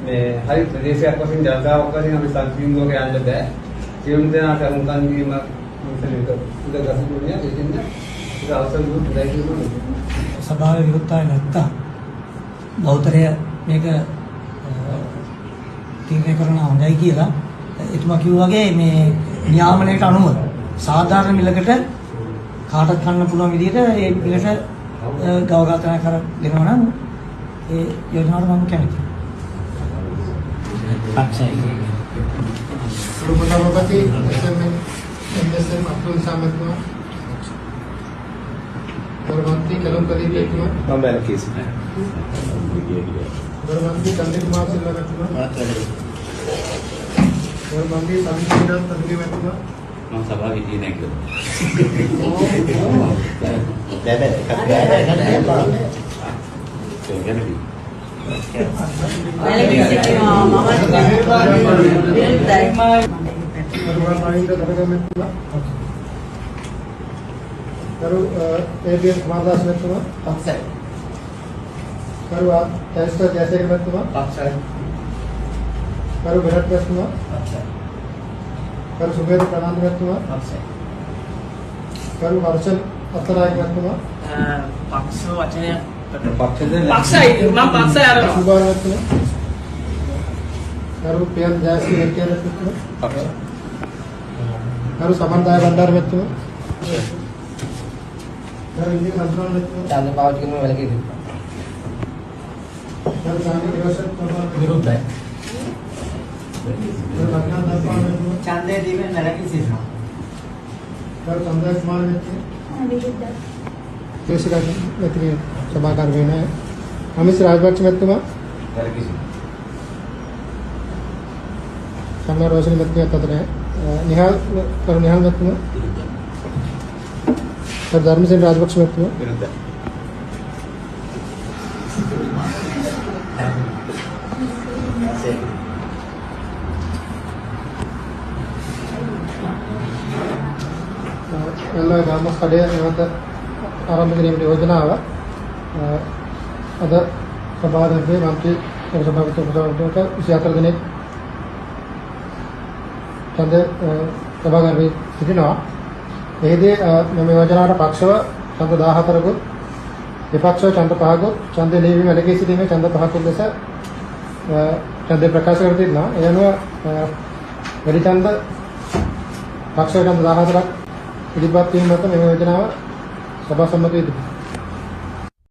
මේ හරි ප්‍රදේශයක් වශයෙන් ජනතාවක් වශයෙන් අපි සංකීර්ණව යන්න බෑ. සියලුම දෙනාට අනුකම්ප වීම මුලින්ම උදගසුනේ දෙන්න ඒක අවසන් දුන්නයි කියනවා. සභාවේ විරුද්ධතාවය නැත්තම් බෞද්ධය මේක තීරණය කරන හොඳයි කියලා එතුමා කිව්වා වගේ මේ නියාමනයට අනුව සාධාරණ මිලකට කාටත් ගන්න පුළුවන් විදිහට ඒ මිලට ගව ඝාතනය කර දෙනවා නම් ඒ යෝජනාවට මම කැමතියි. පක්ෂයි. සුබසමපති එම්.එස්.එම්. අබ්දුල් සමද් තුමා. ගරුමන්ත්‍රී කලම්කදී තුමා. මම බැල කේස් නෑ. ගරුමන්ත්‍රී කන්දේ කුමාර සිල්වා තුමා. ගරුමන්ත්‍රී සංවිධාන තන්ත්‍රී තුමා. මම සභාව හිටියේ නෑ කියලා. करो एबीएस कुमारदास में तुम पक्ष करो आप टेस्ट जैसे के में तुम पक्ष करो विराट में तुम पक्ष करो सुबेद प्रणाम में तुम पक्ष करो हर्षल अतराय में तुम पक्ष वचने පක්ෂද මම පක්ෂය අරනවා सुबार में तुम करो पीएम जैसी व्यक्ति में तुम පක්ෂ करो समन्वय भंडार में तुम करो इंडियन मंत्रालय में तुम චන්ද පාවිච්චි කරන වෙලකදී करो सामने विरोध විරුද්ධයි करो लखनऊ दरबार में तुम ඡන්දය දීමෙන් වැළකී සිටිනවා करो संजय कुमार में तुम कैसे का व्यक्ति सभाकार में है अमित राजपक्ष में तुम බැල කිසි सामने रोशनी में तुम तद निहाल करो निहाल में तुम करो धर्म सिंह राजपक्ष में तुम විරුද්ධයි. ಎಲ್ಲ ಗ್ರಾಮ ಕಡೆ ಇವತ್ತು ಆರಂಭ කිරීමට යෝජනාව අද සභාවේ මන්ත්‍රී සභාපති උපසභාපතිවරුන්ට 24 දිනක් ඡන්ද සභාගාරයේ සිටිනවා. එහිදී මෙම යෝජනාවට පක්ෂව ඡන්ද 14කුත් විපක්ෂව ඡන්ද 5කුත් ඡන්ද ලැබීම වැළකී සිටීමේ ඡන්ද 5කුත් ලෙස ඡන්ද ප්‍රකාශ කර තිබෙනවා. ඒ අනුව වැඩි ඡන්ද පක්ෂව ඡන්ද 14ක් ඉදිරිපත් වීම මත මෙම යෝජනාව සභා සම්මත වේ තිබෙනවා.